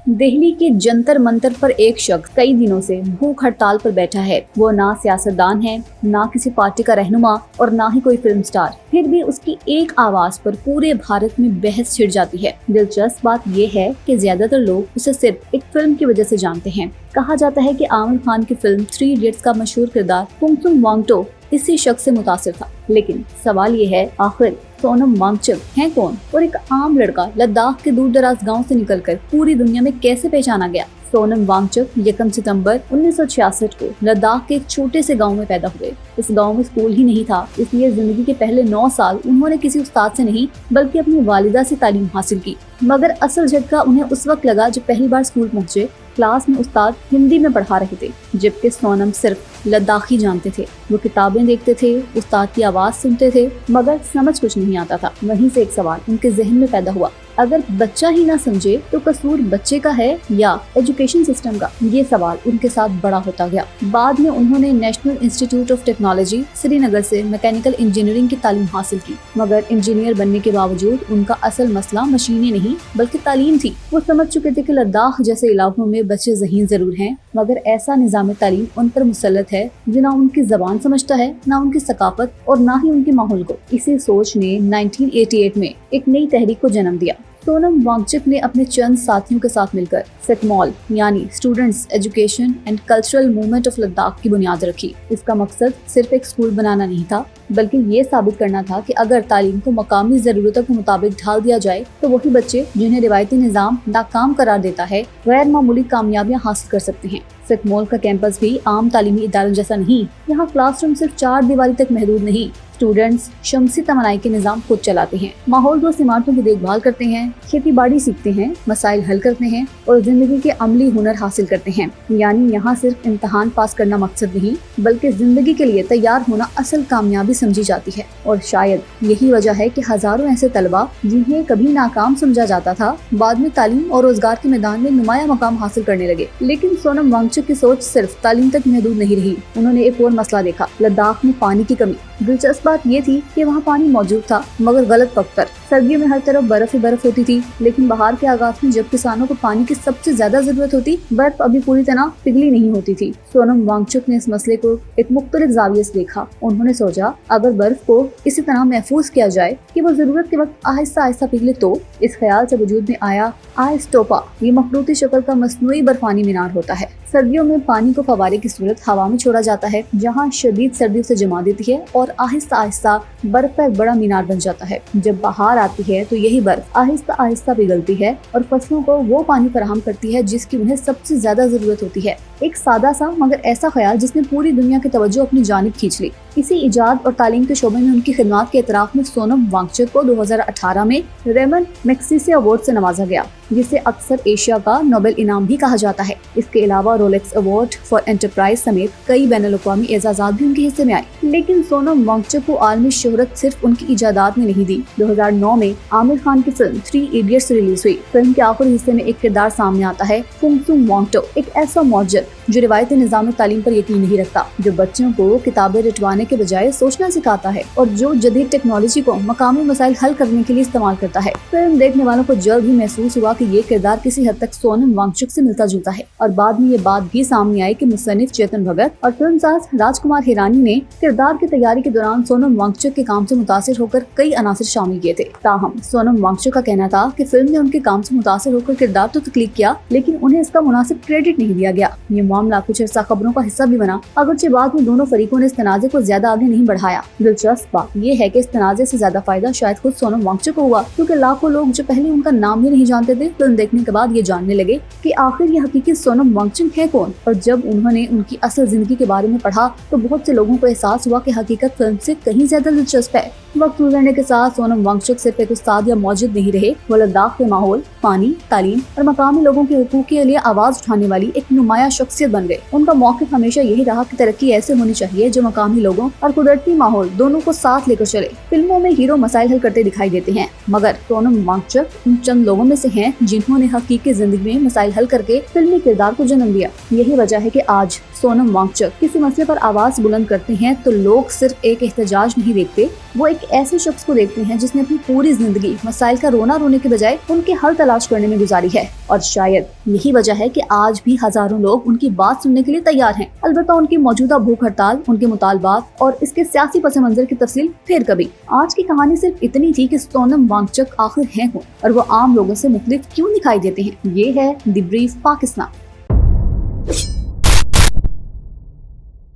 दिल्ली के जंतर मंतर पर एक शख्स कई दिनों से भूख हड़ताल पर बैठा है। वो ना सियासतदान है, ना किसी पार्टी का रहनुमा और ना ही कोई फिल्म स्टार। फिर भी उसकी एक आवाज पर पूरे भारत में बहस छिड़ जाती है। दिलचस्प बात ये है कि ज्यादातर लोग उसे सिर्फ एक फिल्म की वजह से जानते हैं। कहा जाता है कि आमिर खान की फिल्म 3 इडियट्स का मशहूर किरदार फुंगसुक वांगचुक इसी शख्स से मुतासिर था। लेकिन सवाल ये है, आखिर सोनम वांगचुक है कौन और एक आम लड़का लद्दाख के दूर दराज गाँव से निकलकर पूरी दुनिया में कैसे पहचाना गया? सोनम वांगचुक 1 सितंबर 1966 को लद्दाख के एक छोटे से गांव में पैदा हुए। इस गांव में स्कूल ही नहीं था, इसलिए जिंदगी के पहले 9 साल उन्होंने किसी उस्ताद से नहीं बल्कि अपनी वालिदा से तालीम हासिल की। मगर असल झटका उन्हें उस वक्त लगा जब पहली बार स्कूल पहुंचे। क्लास में उस्ताद हिंदी में पढ़ा रहे थे, जबकि सोनम सिर्फ लद्दाखी जानते थे। वो किताबें देखते थे, उस्ताद की आवाज सुनते थे, मगर समझ कुछ नहीं आता था। वहीं से एक सवाल उनके जहन में पैदा हुआ, अगर बच्चा ही ना समझे तो कसूर बच्चे का है या एजुकेशन सिस्टम का? ये सवाल उनके साथ बड़ा होता गया। बाद में उन्होंने national institute of technology Srinagar से मैकेनिकल इंजीनियरिंग की तालीम हासिल की। मगर इंजीनियर बनने के बावजूद उनका असल मसला मशीनें नहीं बल्कि तालीम थी। वो समझ चुके थे कि लद्दाख जैसे इलाकों में बच्चे ज़हीन जरूर हैं, मगर ऐसा निज़ाम तालीम उन पर मुसल्लत है जो ना उनकी जबान समझता है, ना उनकी सकाफत और ना ही उनके माहौल को। इसी सोच ने 1988 में एक नई तहरीक को जन्म दिया। सोनम वांगचुक ने अपने चंद साथियों के साथ मिलकर सिकमॉल यानी students education and cultural movement of Ladakh की बुनियाद रखी। इसका मकसद सिर्फ एक स्कूल बनाना नहीं था, बल्कि ये साबित करना था कि अगर तालीम को मकामी जरूरतों के मुताबिक ढाल दिया जाए तो वही बच्चे जिन्हें रिवायती निज़ाम नाकाम करार देता है गैर मामूली कामयाबियां हासिल कर सकते हैं। सिकमॉल का कैंपस भी आम तालीमी इदारों जैसा नहीं। यहाँ क्लासरूम सिर्फ 4 दीवारी तक महदूद नहीं। स्टूडेंट्स शमसी तमनाई के निज़ाम खुद चलाते हैं, माहौल दोस्त इमारतों की देखभाल करते हैं, खेती बाड़ी सीखते हैं, मसाइल हल करते हैं और जिंदगी के अमली हुनर हासिल करते हैं। यानी यहाँ सिर्फ इम्तहान पास करना मकसद नहीं, बल्कि जिंदगी के लिए तैयार होना असल कामयाबी समझी जाती है। और शायद यही वजह है कि हजारों ऐसे तलबा जिन्हें कभी नाकाम समझा जाता था, बाद में तालीम और रोजगार के मैदान में नुमाया मकाम हासिल करने लगे। लेकिन सोनम वांगचुक की सोच सिर्फ तालीम तक महदूद नहीं रही। उन्होंने एक और मसला देखा, लद्दाख में पानी की कमी। दिलचस्प बात ये थी कि वहाँ पानी मौजूद था, मगर गलत वक्त पर। सर्दियों में हर तरफ बर्फ ही बर्फ होती थी, लेकिन बहार के आगाज में जब किसानों को पानी की सबसे ज्यादा जरूरत होती, बर्फ अभी पूरी तरह पिघली नहीं होती थी। सोनम वांगचुक ने इस मसले को एक मुख्तलिफ जाविये से देखा। उन्होंने सोचा, अगर बर्फ को इसी तरह महफूज किया जाए कि वो जरूरत के वक्त आहिस्ता आहिस्ता पिघले तो। इस ख्याल से वजूद में आया आइस टोपा। ये मखलूती शक्ल का मसनूई बर्फानी मीनार होता है। सर्दियों में पानी को फवारे की सूरत हवा में छोड़ा जाता है, जहाँ शदीद सर्दी से जमा देती है और आहिस्ता आहिस्ता बर्फ का एक बड़ा मीनार बन जाता है। जब बहार आती है तो यही बर्फ आहिस्ता आहिस्ता पिघलती है और फसलों को वो पानी फराहम करती है जिसकी उन्हें सबसे ज्यादा जरूरत होती है। एक सादा सा मगर ऐसा ख्याल जिसने पूरी दुनिया की तवज्जो अपनी जानिब खींच ली। इसी इजाद और तालीम के शोबे में उनकी खिदमत के एतराफ में सोनम वांगचुक को 2018 में रेमन मैग्सेसे अवार्ड से नवाजा गया, जिसे अक्सर एशिया का नोबेल इनाम भी कहा जाता है। इसके अलावा रोलेक्स अवार्ड फॉर एंटरप्राइज समेत कई बैनुल-अक़वामी एजाज़ात भी उनके हिस्से में आए। लेकिन सोनम वांगचुक को आलमी शोहरत सिर्फ उनकी इजादात में नहीं दी। 2009 में आमिर खान की फिल्म 3 इडियट्स रिलीज हुई। फिल्म के आखिरी हिस्से में एक किरदार सामने आता है, फुंगसुक वांगचुक, एक ऐसा मौजर जो रिवायती निज़ाम तालीम पर यकीन नहीं रखता, जो बच्चों को किताबें रटवाने के बजाय सोचना सिखाता है और जो जदीद टेक्नोलॉजी को मकामी मसाइल हल करने के लिए इस्तेमाल करता है। फिल्म देखने वालों को जल्द ही महसूस हुआ कि ये किरदार किसी हद तक सोनम वांगचुक से मिलता जुलता है। और बाद में ये बात भी सामने आई कि मुसन्निफ चेतन भगत और फिल्मसाज राजकुमार हिरानी ने किरदार की तैयारी के दौरान सोनम वांगचुक के काम से मुतासिर होकर कई अनासिर शामिल किए थे। ताहम सोनम वांगचुक का कहना था कि फिल्म ने उनके काम से मुतासिर होकर किरदार तो तख्लीक किया, लेकिन उन्हें इसका मुनासिब क्रेडिट नहीं दिया गया। ये मामला कुछ अर्सा खबरों का हिस्सा भी बना, अगरचे बाद में दोनों फरीकों ने इस तनाज़े को ज्यादा आगे नहीं बढ़ाया। दिलचस्प बात ये है कि इस तनाज़े से ज्यादा फायदा शायद खुद सोनम वांगचुक को हुआ, क्योंकि लाखों लोग जो पहले उनका नाम ही नहीं जानते थे, फिल्म देखने के बाद ये जानने लगे कि आखिर ये हकीकी सोनम वांगचुक है कौन। और जब उन्होंने उनकी असल जिंदगी के बारे में पढ़ा तो बहुत से लोगों को एहसास हुआ कि हकीकत फिल्म से कहीं ज्यादा दिलचस्प है। वक्त गुजरने के साथ सोनम वांगचुक सिर्फ एक उस्ताद या मौजूद नहीं रहे, वो लद्दाख के माहौल, पानी, तालीम और मकामी लोगों के हुकूक के लिए आवाज उठाने वाली एक नुमाया शख्सियत बन गए। उनका मौक़िफ़ हमेशा यही रहा कि तरक्की ऐसे होनी चाहिए जो मकामी लोगों और कुदरती माहौल दोनों को साथ लेकर चले। फिल्मों में हीरो मसाइल हल करते दिखाई देते हैं, मगर सोनम वांगचुक उन चंद लोगों में से हैं जिन्होंने हकीकी जिंदगी में मसाइल हल करके फिल्मी किरदार को जन्म दिया। दिया। यही वजह है कि आज सोनम वांगचुक किसी मसले पर आवाज बुलंद करते हैं तो लोग सिर्फ एक एहतजाज नहीं देखते, वो एक ऐसे शख्स को देखते हैं जिसने अपनी पूरी जिंदगी मसाइल का रोना रोने के बजाय उनके हल तलाश करने में गुजारी है। और शायद यही वजह है कि आज भी हजारों लोग उनकी बात सुनने के लिए तैयार हैं। अलबत्ता उनकी मौजूदा भूख हड़ताल, उनके मुतालबात और इसके सियासी पस मंजर की तफसील फिर कभी। आज की कहानी सिर्फ इतनी थी कि सोनम वांगचुक आखिर हैं कौन और वो आम लोगों से मुख्तलिफ क्यों दिखाई देते हैं। ये है द ब्रीफ पाकिस्तान।